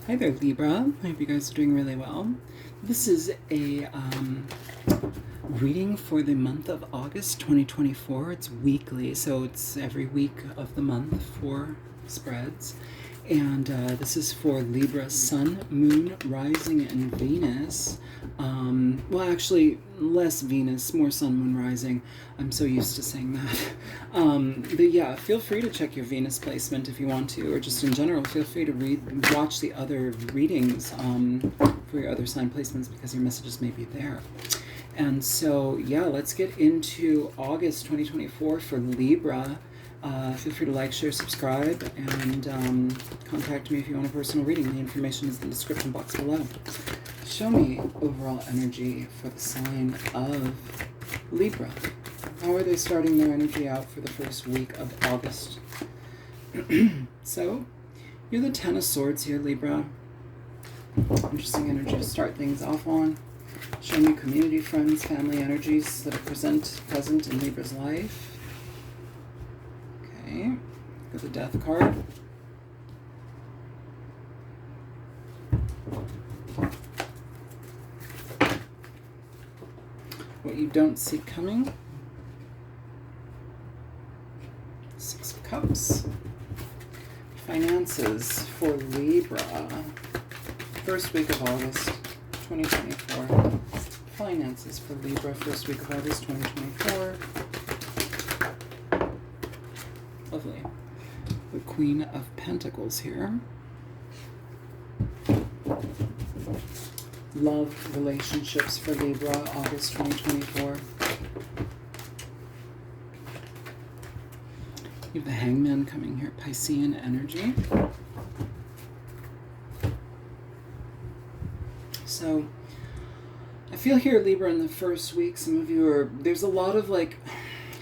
Hi there, Libra. I hope you guys are doing really well. This is a reading for the month of August 2024. It's weekly, so it's every week of the month for spreads. And this is for Libra, Sun, Moon, Rising, and Venus. Well, actually, less Venus, more Sun, Moon, Rising. I'm so used to saying that. But yeah, feel free to check your Venus placement if you want to, or just in general, feel free to watch the other readings for your other sign placements because your messages may be there. And so, yeah, let's get into August 2024 for Libra. Feel free to like, share, subscribe, and contact me if you want a personal reading. The information is in the description box below. Show me overall energy for the sign of Libra. How are they starting their energy out for the first week of August? So, you're the Ten of Swords here, Libra. Interesting energy to start things off on. Show me community, friends, family energies that are present in Libra's life. Okay, got the Death card. What you don't see coming. Six of Cups. Finances for Libra. First week of August 2024. Finances for Libra, first week of August 2024. Lovely. The Queen of Pentacles here. Love relationships for Libra, August 2024. You have the Hangman coming here, Piscean energy. So, I feel here, Libra, in the first week, some of you are, there's a lot of like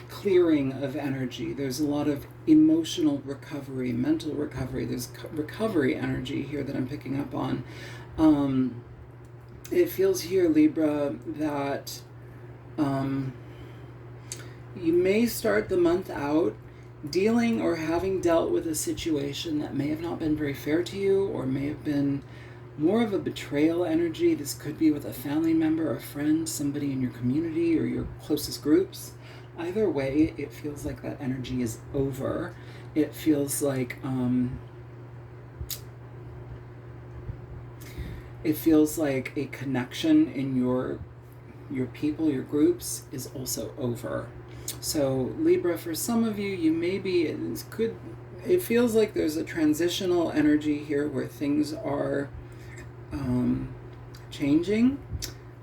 clearing of energy. There's a lot of emotional recovery, mental recovery. There's recovery energy here that I'm picking up on. It feels here, Libra, that you may start the month out dealing or having dealt with a situation that may have not been very fair to you, or may have been more of a betrayal energy. This could be with a family member, a friend, somebody in your community or your closest groups. Either way, it feels like that energy is over. It feels like a connection in your people, your groups, is also over. So Libra, for some of you, you may be, it feels like there's a transitional energy here where things are changing,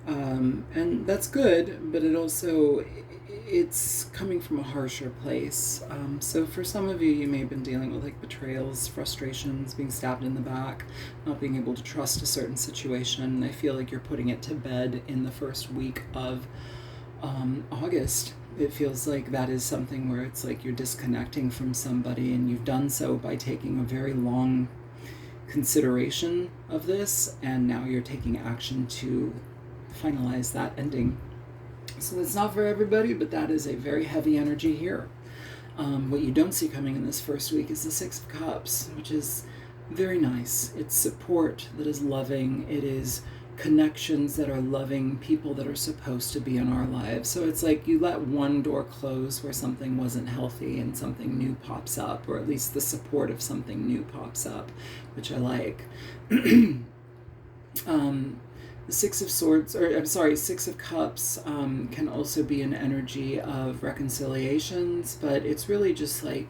and that's good, but it's coming from a harsher place. So for some of you, you may have been dealing with like betrayals, frustrations, being stabbed in the back, not being able to trust a certain situation. I feel like you're putting it to bed in the first week of August. It feels like that is something where it's like you're disconnecting from somebody, and you've done so by taking a very long consideration of this, and now you're taking action to finalize that ending. So that's not for everybody, but that is a very heavy energy here. What you don't see coming in this first week is the Six of Cups, which is very nice. It's support that is loving. It is connections that are loving, people that are supposed to be in our lives. So it's like you let one door close where something wasn't healthy and something new pops up, or at least the support of something new pops up, which I like. The Six of Swords, or I'm sorry, Six of Cups can also be an energy of reconciliations, but it's really just like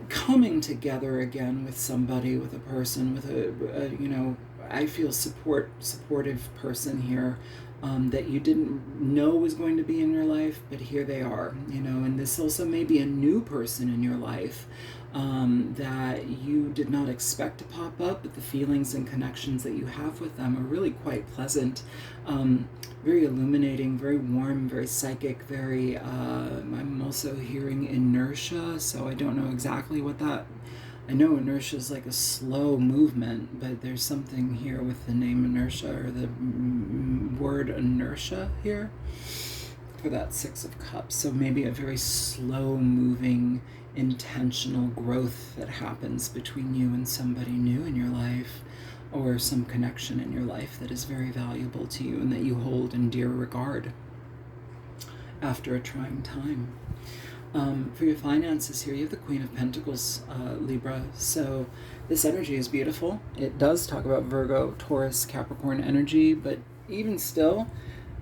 coming together again with somebody, with a person, with a I feel supportive person here that you didn't know was going to be in your life, but here they are, and this also may be a new person in your life that you did not expect to pop up, but the feelings and connections that you have with them are really quite pleasant, very illuminating, very warm, very psychic, very, I'm also hearing inertia, so I don't know exactly what that, I know inertia is like a slow movement, but there's something here with the name inertia, or the word inertia here for that Six of Cups. So maybe a very slow moving intentional growth that happens between you and somebody new in your life, or some connection in your life that is very valuable to you and that you hold in dear regard after a trying time. For your finances here, you have the Queen of Pentacles, Libra. So this energy is beautiful. It does talk about Virgo, Taurus, Capricorn energy, but even still,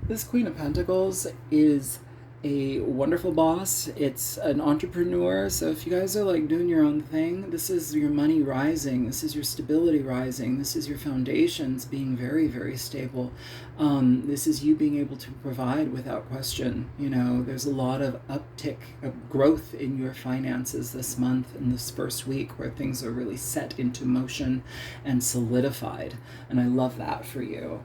this Queen of Pentacles is a wonderful boss. It's an entrepreneur. So if you guys are like doing your own thing, this is your money rising. This is your stability rising. This is your foundations being very, very stable. This is you being able to provide without question. You know, there's a lot of uptick of growth in your finances this month, in this first week, where things are really set into motion and solidified. And I love that for you.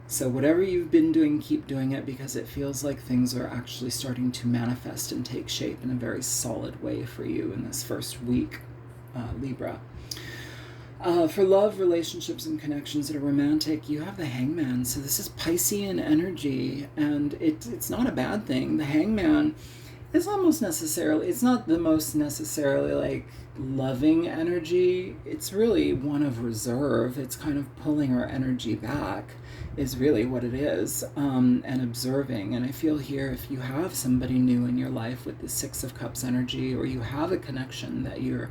So whatever you've been doing, keep doing it, because it feels like things are actually starting to manifest and take shape in a very solid way for you in this first week, Libra. For love, relationships, and connections that are romantic, you have the Hangman. So this is Piscean energy, and it's not a bad thing. The Hangman is almost necessarily, it's not the most necessarily like loving energy. It's really one of reserve. It's kind of pulling our energy back is really what it is, and observing. And I feel here, if you have somebody new in your life with the Six of Cups energy, or you have a connection that you're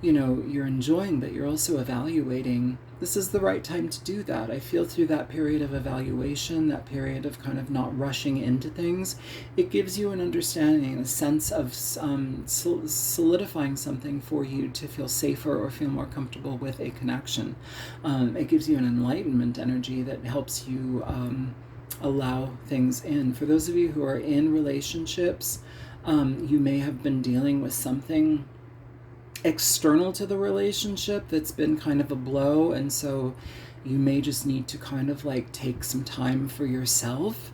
enjoying, but you're also evaluating, this is the right time to do that. I feel through that period of evaluation, that period of kind of not rushing into things, it gives you an understanding, a sense of solidifying something for you to feel safer or feel more comfortable with a connection. It gives you an enlightenment energy that helps you allow things in. For those of you who are in relationships, you may have been dealing with something external to the relationship that's been kind of a blow, and so you may just need to kind of like take some time for yourself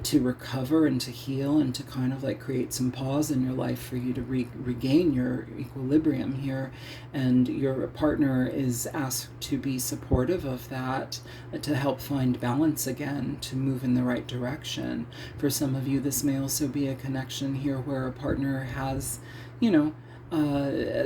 to recover and to heal, and to kind of like create some pause in your life for you to regain your equilibrium here. And your partner is asked to be supportive of that, to help find balance again, to move in the right direction. For some of you, this may also be a connection here where a partner has,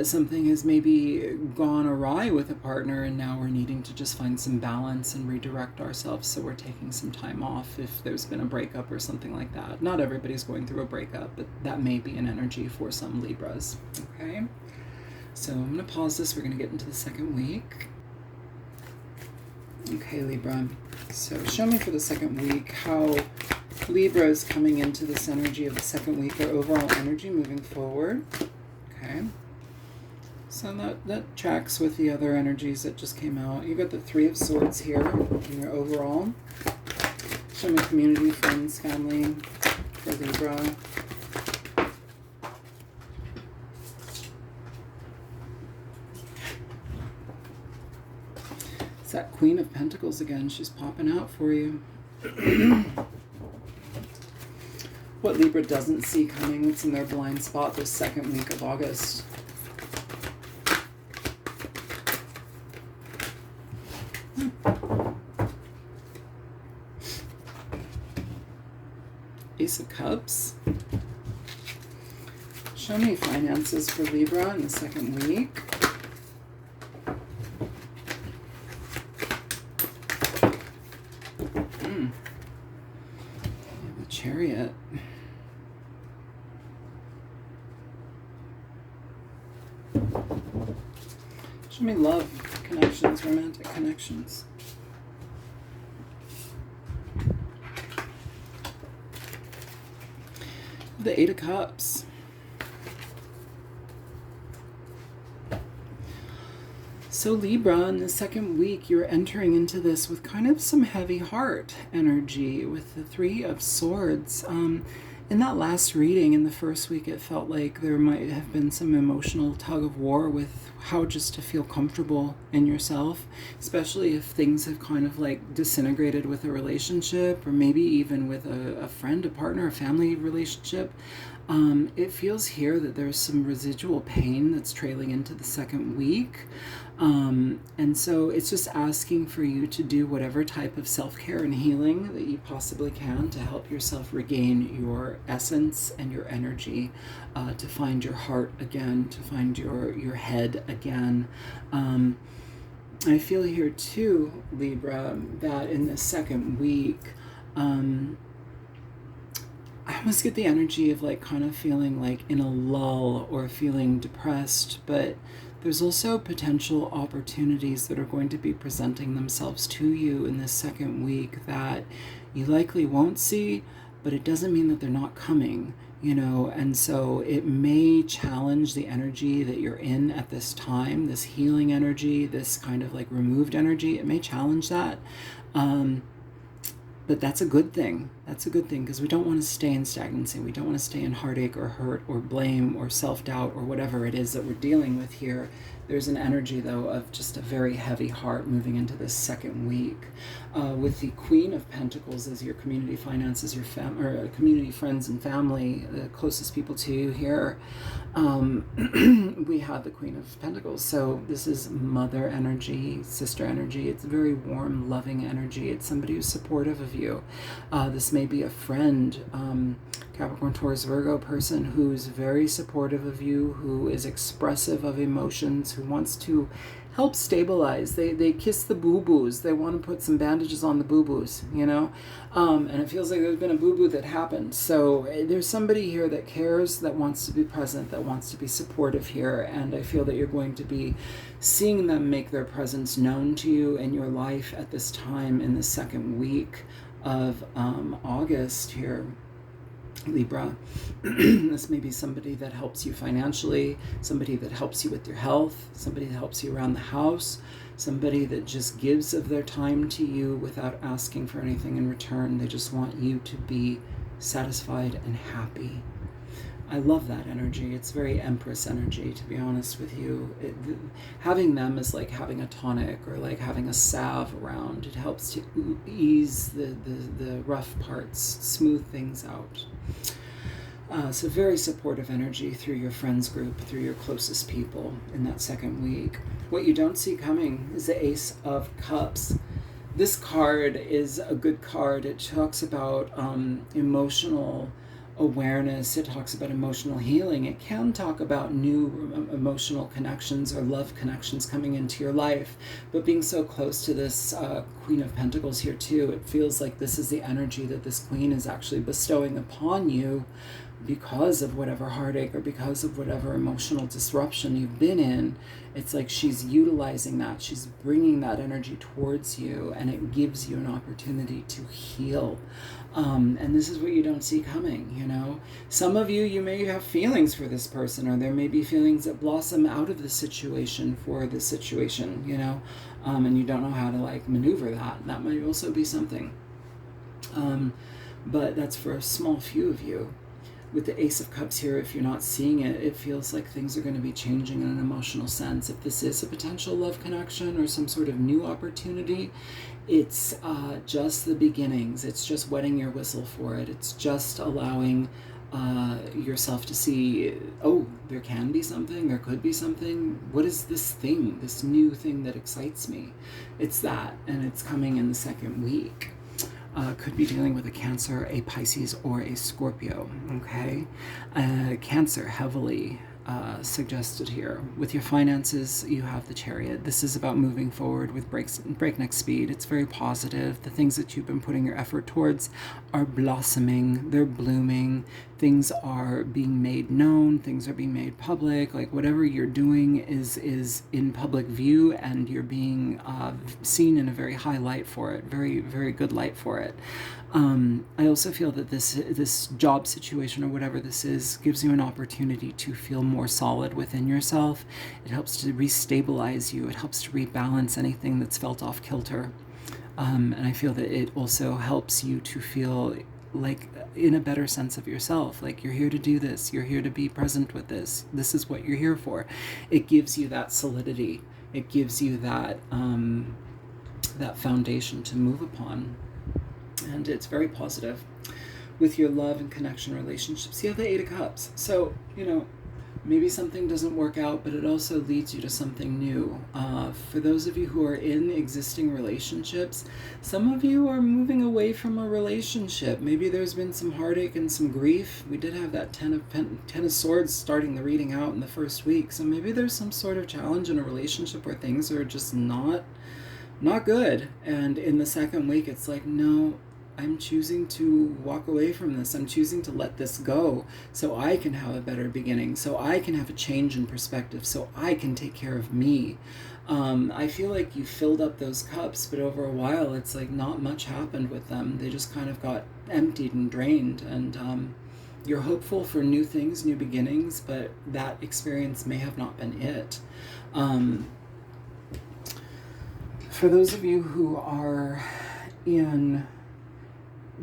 something has maybe gone awry with a partner, and now we're needing to just find some balance and redirect ourselves, so we're taking some time off if there's been a breakup or something like that. Not everybody's going through a breakup, but that may be an energy for some Libras. Okay, so I'm going to pause this. We're going to get into the second week. Okay, Libra, so show me for the second week how Libra is coming into this energy of the second week, their overall energy moving forward. Okay, so that tracks with the other energies that just came out. You got the Three of Swords here in your overall. Show me community, friends, family for Libra. It's that Queen of Pentacles again. She's popping out for you. What Libra doesn't see coming, what's in their blind spot this second week of August. Ace of Cups. Show me finances for Libra in the second week. The Chariot. Show me love, connections, romantic connections. The Eight of Cups. So Libra, in the second week, you're entering into this with kind of some heavy heart energy with the Three of Swords. In that last reading in the first week, it felt like there might have been some emotional tug of war with how just to feel comfortable in yourself, especially if things have kind of like disintegrated with a relationship, or maybe even with a friend, a partner, a family relationship. It feels here that there's some residual pain that's trailing into the second week. And so it's just asking for you to do whatever type of self-care and healing that you possibly can to help yourself regain your essence and your energy, to find your heart again, to find your head again. I feel here too, Libra, that in the second week, I almost get the energy of like kind of feeling like in a lull or feeling depressed, but there's also potential opportunities that are going to be presenting themselves to you in this second week that you likely won't see, but it doesn't mean that they're not coming, you know, and so it may challenge the energy that you're in at this time, this healing energy, this kind of like removed energy. It may challenge that. But that's a good thing. That's a good thing, because we don't want to stay in stagnancy. We don't want to stay in heartache or hurt or blame or self-doubt or whatever it is that we're dealing with here. There's an energy, though, of just a very heavy heart moving into this second week. With the Queen of Pentacles as your community finances, your community friends and family, the closest people to you here. We have the Queen of Pentacles. So this is mother energy, sister energy. It's very warm, loving energy. It's somebody who's supportive of you. This may be a friend, Capricorn, Taurus, Virgo person who's very supportive of you, who is expressive of emotions, who wants to help stabilize. They kiss the boo-boos. They want to put some bandages on the boo-boos, you know? And it feels like there's been a boo-boo that happened. So there's somebody here that cares, that wants to be present, that wants to be supportive here. And I feel that you're going to be seeing them make their presence known to you in your life at this time in the second week of August here, Libra. This may be somebody that helps you financially, somebody that helps you with your health, somebody that helps you around the house, somebody that just gives of their time to you without asking for anything in return. They just want you to be satisfied and happy. I love that energy. It's very Empress energy, to be honest with you. Having them is like having a tonic or like having a salve around. It helps to ease the rough parts, smooth things out. So very supportive energy through your friends group, through your closest people in that second week. What you don't see coming is the Ace of Cups. This card is a good card. It talks about emotional awareness. It talks about emotional healing. It can talk about new emotional connections or love connections coming into your life. But being so close to this Queen of Pentacles here too, it feels like this is the energy that this Queen is actually bestowing upon you because of whatever heartache or because of whatever emotional disruption you've been in. It's like she's utilizing that. She's bringing that energy towards you, and it gives you an opportunity to heal. And this is what you don't see coming, you know. Some of you may have feelings for this person, or there may be feelings that blossom out of the situation for the situation, you know, and you don't know how to like maneuver that. That might also be something. But that's for a small few of you. With the Ace of Cups here, if you're not seeing it, it feels like things are going to be changing in an emotional sense. If this is a potential love connection or some sort of new opportunity, it's just the beginnings. It's just wetting your whistle for it. It's just allowing yourself to see, oh, there can be something, there could be something. What is this thing, this new thing that excites me? It's that, and it's coming in the second week. Could be dealing with a Cancer, a Pisces, or a Scorpio, okay? Cancer, heavily suggested here. With your finances, you have the Chariot. This is about moving forward with breakneck speed. It's very positive. The things that you've been putting your effort towards are blossoming. They're blooming. Things are being made known. Things are being made public. Like whatever you're doing is in public view, and you're being seen in a very high light for it. Very, very good light for it. I also feel that this job situation or whatever this is gives you an opportunity to feel more solid within yourself. It helps to restabilize you. It helps to rebalance anything that's felt off kilter. And I feel that it also helps you to feel like in a better sense of yourself, like you're here to do this, you're here to be present with this, this is what you're here for. It gives you that solidity. It gives you that that foundation to move upon. And it's very positive. With your love and connection relationships, you have the Eight of Cups. So, you know, Maybe something doesn't work out, but it also leads you to something new. For those of you who are in existing relationships, some of you are moving away from a relationship. Maybe there's been some heartache and some grief. We did have that Ten of Swords starting the reading out in the first week. So maybe there's some sort of challenge in a relationship where things are just not good. And in the second week, it's like, no, I'm choosing to walk away from this. I'm choosing to let this go so I can have a better beginning, so I can have a change in perspective, so I can take care of me. I feel like you filled up those cups, but over a while, it's like not much happened with them. They just kind of got emptied and drained. And you're hopeful for new things, new beginnings, but that experience may have not been it. For those of you who are in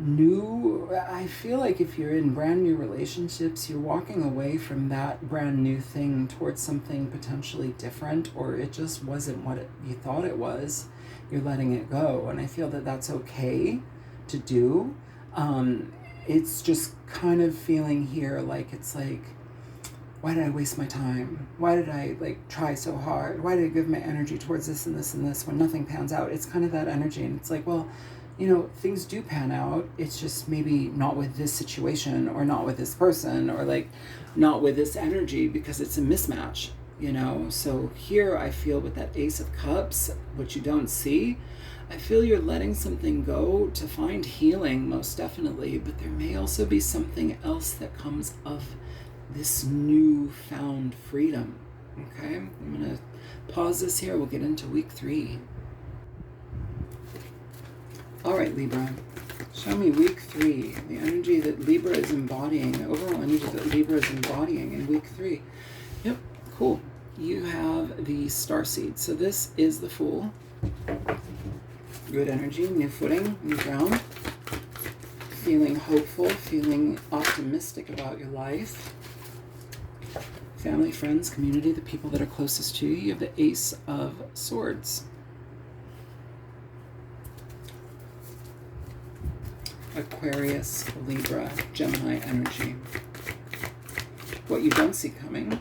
I feel like if you're in brand new relationships, you're walking away from that brand new thing towards something potentially different, or it just wasn't what you thought it was. You're letting it go, and I feel that that's okay to do. It's just kind of feeling here like it's like, why did I waste my time? Why did I try so hard? Why did I give my energy towards this and this and this when nothing pans out? It's kind of that energy, and it's like, well, things do pan out. It's just maybe not with this situation, or not with this person, or not with this energy, because it's a mismatch, So here I feel with that Ace of Cups, which you don't see, I feel you're letting something go to find healing, most definitely, but there may also be something else that comes of this newfound freedom. Okay, I'm going to pause this here. We'll get into week 3. All right, Libra, show me week 3, the energy that Libra is embodying, the overall energy that Libra is embodying in week 3. Yep, cool. You have the starseed. So this is the Fool. Good energy, new footing, new ground. Feeling hopeful, feeling optimistic about your life. Family, friends, community, the people that are closest to you. You have the Ace of Swords. Aquarius, Libra, Gemini energy. What you don't see coming.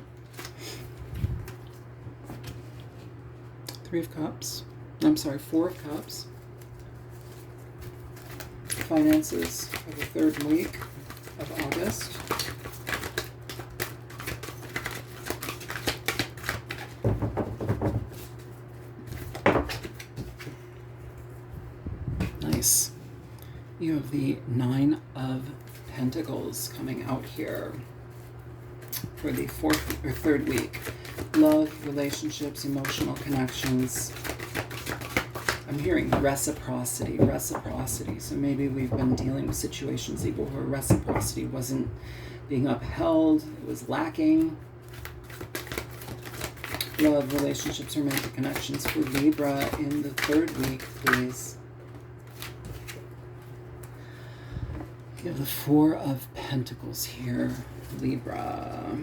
3 of Cups. I'm sorry, 4 of Cups. Finances for the 3rd week of August. Nice. You have the 9 of Pentacles coming out here for the 4th or 3rd week. Love, relationships, emotional connections. I'm hearing reciprocity. So maybe we've been dealing with situations where reciprocity wasn't being upheld, it was lacking. Love, relationships, romantic connections for Libra in the 3rd week, please. You have the 4 of Pentacles here, Libra.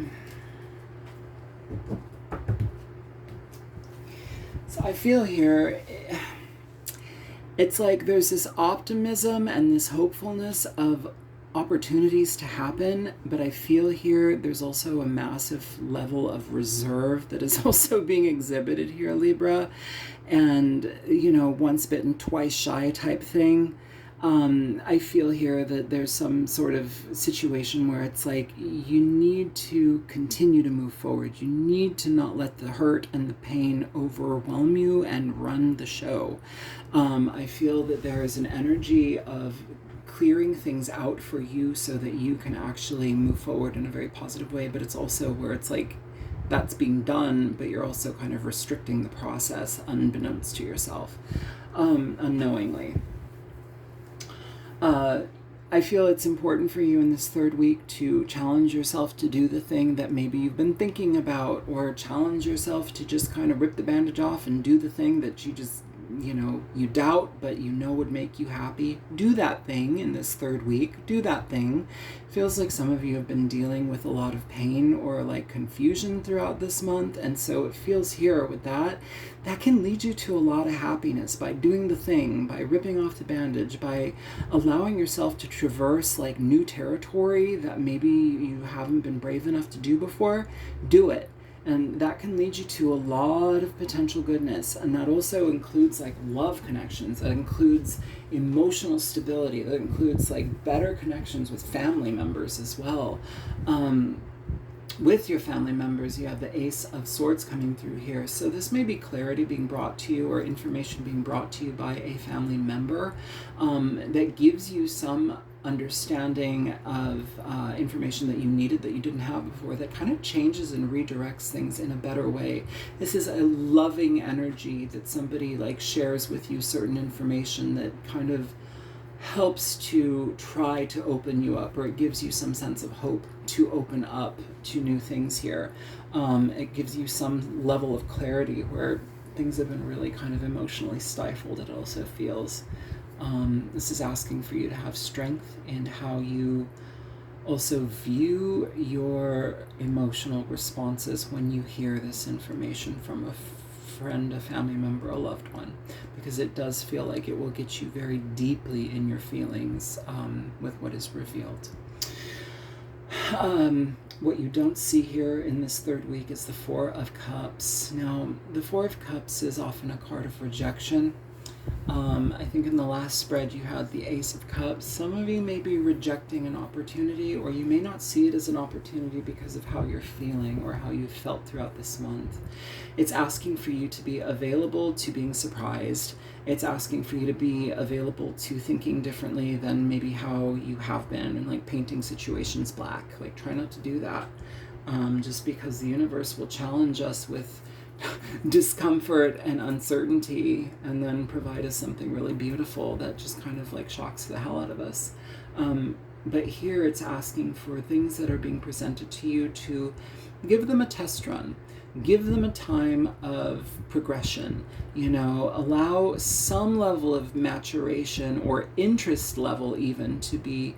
So I feel here, it's like there's this optimism and this hopefulness of opportunities to happen, but I feel here there's also a massive level of reserve that is also being exhibited here, Libra. And, once bitten, twice shy type thing. I feel here that there's some sort of situation where it's like you need to continue to move forward. You need to not let the hurt and the pain overwhelm you and run the show. I feel that there is an energy of clearing things out for you so that you can actually move forward in a very positive way, but it's also where it's like that's being done, but you're also kind of restricting the process unbeknownst to yourself, unknowingly. I feel it's important for you in this 3rd week to challenge yourself to do the thing that maybe you've been thinking about, or challenge yourself to just kind of rip the bandage off and do the thing that you just you doubt, but would make you happy. Do that thing in this third week. Do that thing. Feels like some of you have been dealing with a lot of pain or like confusion throughout this month, and so it feels here with that can lead you to a lot of happiness by doing the thing, by ripping off the bandage, by allowing yourself to traverse like new territory that maybe you haven't been brave enough to do before. Do it. And that can lead you to a lot of potential goodness. And that also includes like love connections. That includes emotional stability. That includes like better connections with family members as well. With your family members, you have the Ace of Swords coming through here. So this may be clarity being brought to you or information being brought to you by a family member that gives you some understanding of information that you needed that you didn't have before, that kind of changes and redirects things in a better way. This is a loving energy that somebody like shares with you certain information that kind of helps to try to open you up, or it gives you some sense of hope to open up to new things here. It gives you some level of clarity where things have been really kind of emotionally stifled, it also feels. This is asking for you to have strength in how you also view your emotional responses when you hear this information from a friend, a family member, a loved one, because it does feel like it will get you very deeply in your feelings with what is revealed. What you don't see here in this third week is the Four of Cups. Now, the Four of Cups is often a card of rejection. I think in the last spread you had the Ace of Cups. Some of you may be rejecting an opportunity, or you may not see it as an opportunity because of how you're feeling or how you've felt throughout this month. It's asking for you to be available to being surprised. It's asking for you to be available to thinking differently than maybe how you have been, and like painting situations black. Like, try not to do that. Just because the universe will challenge us with discomfort and uncertainty, and then provide us something really beautiful that just kind of like shocks the hell out of us. But here it's asking for things that are being presented to you to give them a test run. Give them a time of progression, allow some level of maturation or interest level even to be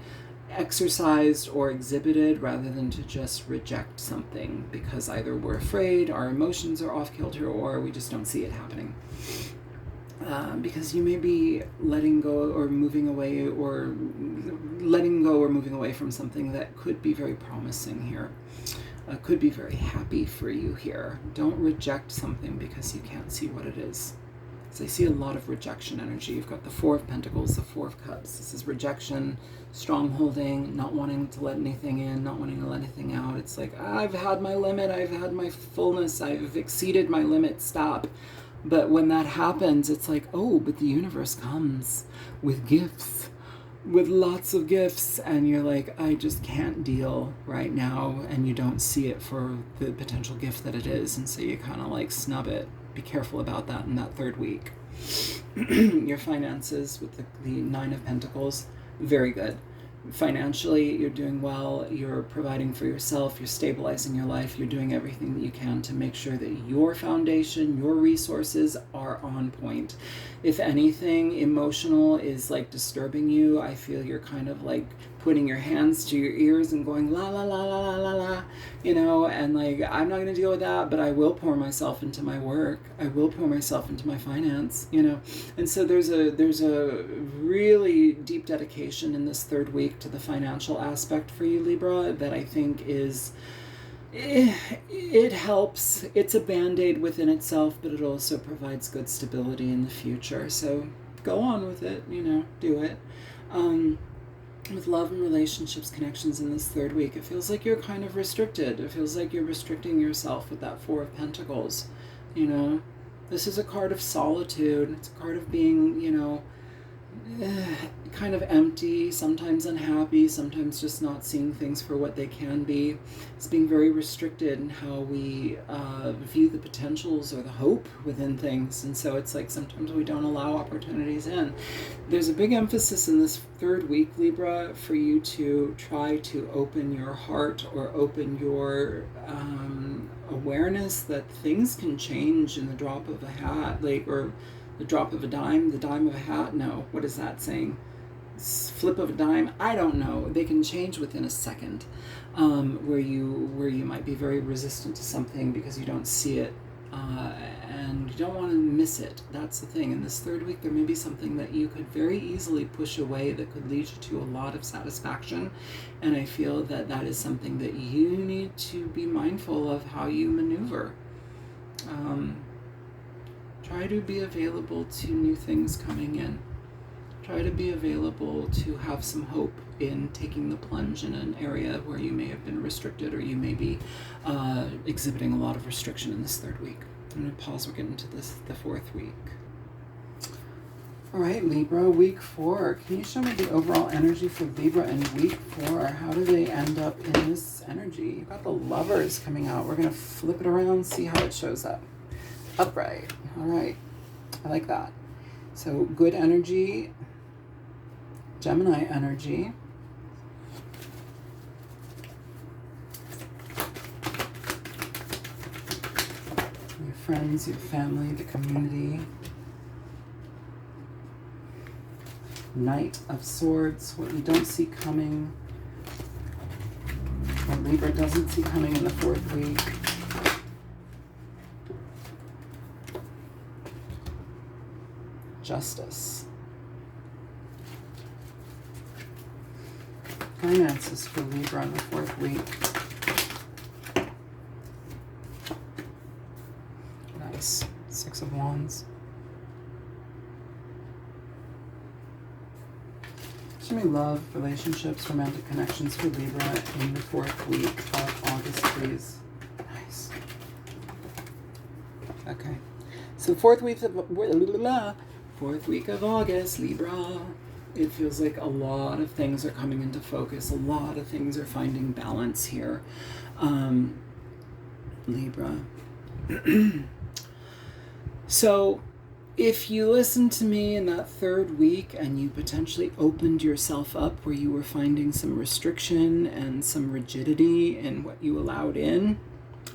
exercised or exhibited, rather than to just reject something because either we're afraid, our emotions are off kilter, or we just don't see it happening. Because you may be letting go or moving away from something that could be very promising here. Could be very happy for you here. Don't reject something because you can't see what it is. So I see a lot of rejection energy. You've got the Four of Pentacles, the Four of Cups. This is rejection, strongholding, not wanting to let anything in, not wanting to let anything out. It's like, I've had my limit, I've had my fullness, I've exceeded my limit, stop. But when that happens, it's like, oh, but the universe comes with gifts, with lots of gifts, and you're like, I just can't deal right now, and you don't see it for the potential gift that it is, and so you kind of like snub it. Be careful about that in that third week. Your finances with the Nine of Pentacles, very good. Financially, you're doing well, you're providing for yourself, you're stabilizing your life, you're doing everything that you can to make sure that your foundation, your resources are on point. If anything emotional is like disturbing you, I feel you're kind of like putting your hands to your ears and going la la la la la la la, and like, I'm not going to deal with that, but I will pour myself into my work, I will pour myself into my finance, and so there's a really deep dedication in this third week to the financial aspect for you, Libra, that I think is, it helps. It's a band-aid within itself, but it also provides good stability in the future. So go on with it, do it. With love and relationships, connections in this third week, it feels like you're kind of restricted. It feels like you're restricting yourself with that Four of Pentacles. This is a card of solitude. It's a card of being, kind of empty, sometimes unhappy, sometimes just not seeing things for what they can be. It's being very restricted in how we view the potentials or the hope within things, and so it's like sometimes we don't allow opportunities in. There's a big emphasis in this third week, Libra, for you to try to open your heart or open your awareness that things can change in the drop of a hat, or the drop of a dime, the dime of a hat. No, what is that saying? Flip of a dime. I don't know. They can change within a second, where you might be very resistant to something because you don't see it, and you don't want to miss it. That's the thing. In this third week, there may be something that you could very easily push away that could lead you to a lot of satisfaction, and I feel that that is something that you need to be mindful of how you maneuver. Try to be available to new things coming in. Try to be available to have some hope in taking the plunge in an area where you may have been restricted, or you may be exhibiting a lot of restriction in this third week. I'm going to pause. We're getting to the fourth week. All right, Libra, week 4. Can you show me the overall energy for Libra in week 4? How do they end up in this energy? You've got the Lovers coming out. We're going to flip it around, see how it shows up. Upright. All right. I like that. So good energy. Gemini energy. Your friends, your family, the community. Knight of Swords, what we don't see coming, what Libra doesn't see coming in the fourth week. Justice. Finances for Libra in the fourth week. Nice. 6 of Wands. Show me love, relationships, romantic connections for Libra in the fourth week of August, please. Nice. Okay. So fourth week of August, Libra. It feels like a lot of things are coming into focus. A lot of things are finding balance here. Libra. So if you listened to me in that third week and you potentially opened yourself up where you were finding some restriction and some rigidity in what you allowed in,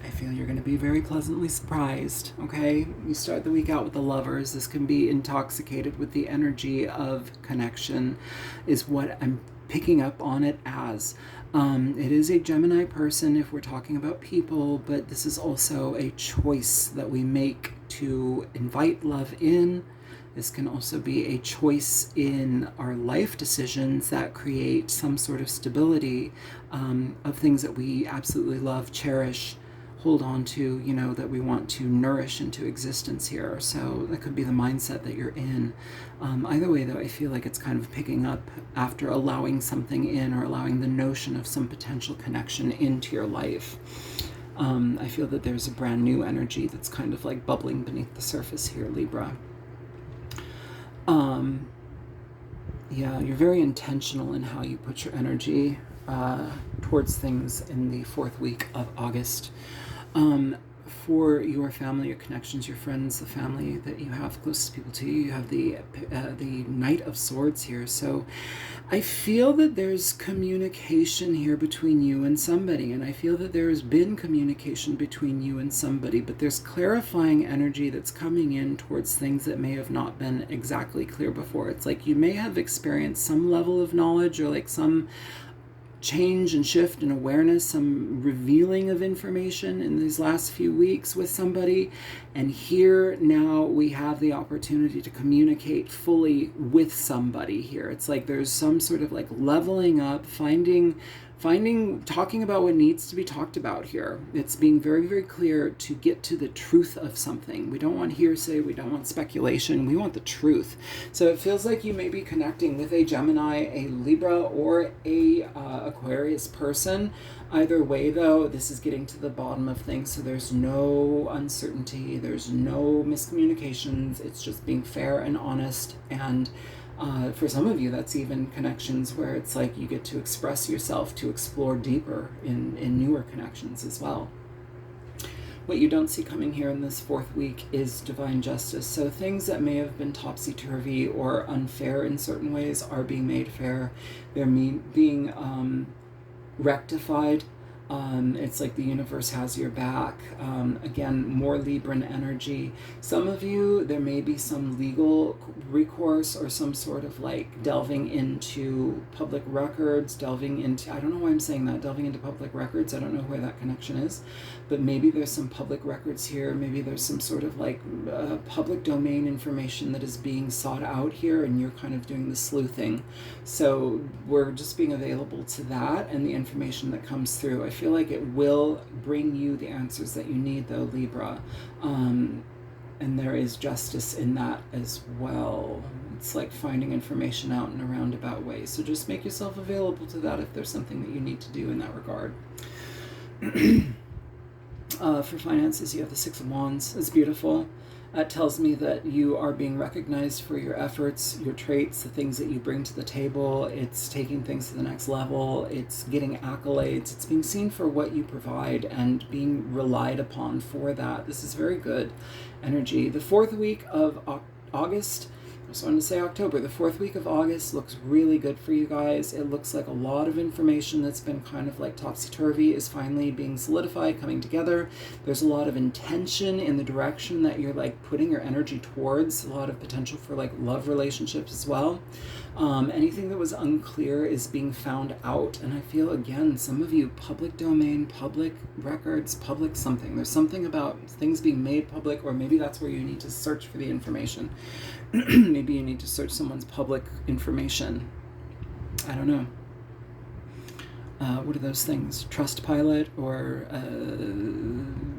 I feel you're going to be very pleasantly surprised, okay? You start the week out with the Lovers. This can be intoxicated with the energy of connection, is what I'm picking up on it as. It is a Gemini person if we're talking about people, but this is also a choice that we make to invite love in. This can also be a choice in our life decisions that create some sort of stability of things that we absolutely love, cherish, hold on to, you know, that we want to nourish into existence here. So that could be the mindset that you're in. Either way, though, I feel like it's kind of picking up after allowing something in, or allowing the notion of some potential connection into your life. I feel that there's a brand new energy that's kind of like bubbling beneath the surface here, Libra. Yeah, you're very intentional in how you put your energy towards things in the fourth week of August. For your family, your connections, your friends, the family that you have closest people to you, you have the Knight of Swords here. So I feel that there's communication here between you and somebody, and I feel that there has been communication between you and somebody, but there's clarifying energy that's coming in towards things that may have not been exactly clear before. It's like you may have experienced some level of knowledge, or like some change and shift and awareness, some revealing of information in these last few weeks with somebody, and here now we have the opportunity to communicate fully with somebody here. It's like there's some sort of like leveling up, talking about what needs to be talked about here. It's being very, very clear to get to the truth of something. We don't want hearsay, we don't want speculation, we want the truth. So it feels like you may be connecting with a Gemini, a Libra, or a Aquarius person. Either way, though, this is getting to the bottom of things, so there's no uncertainty, there's no miscommunications. It's just being fair and honest, and for some of you, that's even connections where it's like you get to express yourself, to explore deeper in newer connections as well. What you don't see coming here in this fourth week is divine justice. So things that may have been topsy-turvy or unfair in certain ways are being made fair. They're being rectified. It's like the universe has your back. Again, more Libran energy. Some of you, there may be some legal recourse or some sort of like delving into public records, delving into, I don't know why I'm saying that, delving into public records. I don't know where that connection is, but maybe there's some public records here. Maybe there's some sort of like public domain information that is being sought out here, and you're kind of doing the sleuthing. So we're just being available to that and the information that comes through. I feel like it will bring you the answers that you need, though, Libra. And there is justice in that as well. It's like finding information out in a roundabout way. So just make yourself available to that if there's something that you need to do in that regard. For finances, you have the Six of Wands. It's beautiful. That tells me that you are being recognized for your efforts, your traits, the things that you bring to the table. It's taking things to the next level. It's getting accolades. It's being seen for what you provide and being relied upon for that. This is very good energy. The fourth week of August, I just wanted to say October, the fourth week of August looks really good for you guys. It looks like a lot of information that's been kind of like topsy-turvy is finally being solidified, coming together. There's a lot of intention in the direction that you're like putting your energy towards, a lot of potential for like love relationships as well. Anything that was unclear is being found out, and I feel, again, some of you, public domain, public records, public something. There's something about things being made public, or maybe that's where you need to search for the information. Maybe you need to search someone's public information. I don't know. What are those things? Trustpilot, or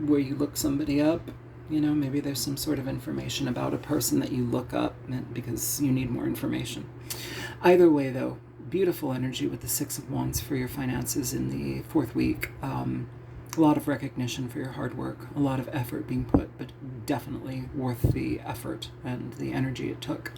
where you look somebody up? You know, maybe there's some sort of information about a person that you look up because you need more information. Either way, though, beautiful energy with the Six of Wands for your finances in the fourth week. A lot of recognition for your hard work, a lot of effort being put, but definitely worth the effort and the energy it took.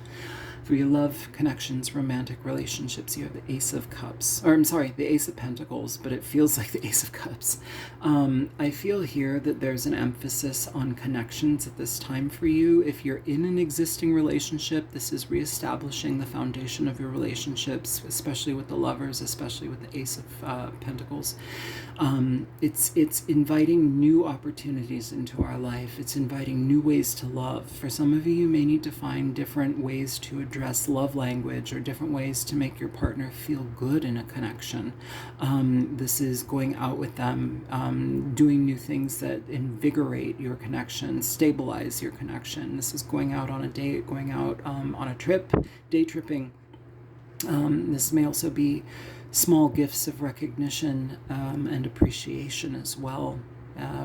For your love connections, romantic relationships, you have the Ace of Cups, or I'm sorry, the Ace of Pentacles, but it feels like the Ace of Cups. I feel here that there's an emphasis on connections at this time for you. If you're in an existing relationship, this is reestablishing the foundation of your relationships, especially with the lovers, especially with the Ace of Pentacles. It's inviting new opportunities into our life. It's inviting new ways to love. For some of you, you may need to find different ways to address love language, or different ways to make your partner feel good in a connection. This is going out with them, doing new things that invigorate your connection, stabilize your connection. This is going out on a date, going out on a trip, day tripping. This may also be small gifts of recognition and appreciation as well.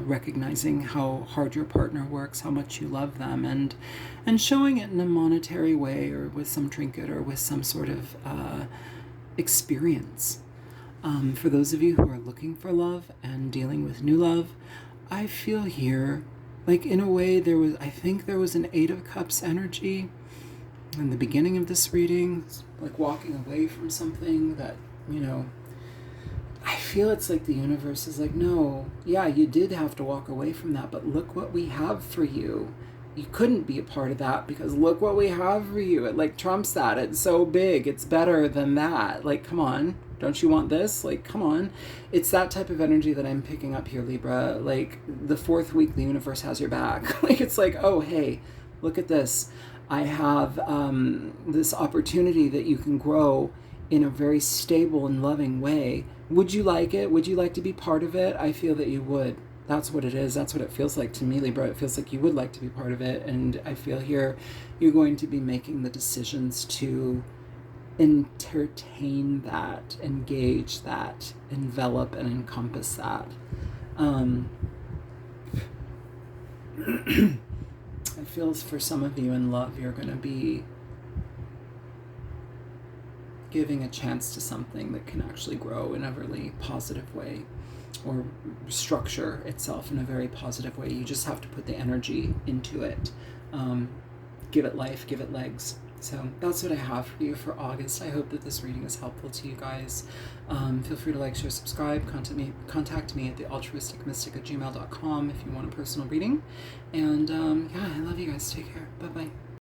Recognizing how hard your partner works, how much you love them, and showing it in a monetary way, or with some trinket, or with some sort of experience. For those of you who are looking for love and dealing with new love, I feel here, like in a way, I think there was an Eight of Cups energy in the beginning of this reading, like walking away from something that, you know, I feel it's like the universe is like, no, yeah, you did have to walk away from that, but look what we have for you. You couldn't be a part of that because look what we have for you. It like trumps that. It's so big. It's better than that. Like, come on. Don't you want this? Like, come on. It's that type of energy that I'm picking up here, Libra. Like, the fourth week, the universe has your back. Like, it's like, oh, hey, look at this. I have this opportunity that you can grow in a very stable and loving way. Would you like it? Would you like to be part of it? I feel that you would. That's what it is. That's what it feels like to me, Libra. It feels like you would like to be part of it. And I feel here you're going to be making the decisions to entertain that, engage that, envelop and encompass that. It feels for some of you in love, you're going to be giving a chance to something that can actually grow in a really positive way, or structure itself in a very positive way. You just have to put the energy into it. Give it life, give it legs. So that's what I have for you for August. I hope that this reading is helpful to you guys. Feel free to like, share, subscribe. Contact me at thealtruisticmystic@gmail.com if you want a personal reading. And yeah, I love you guys. Take care. Bye-bye.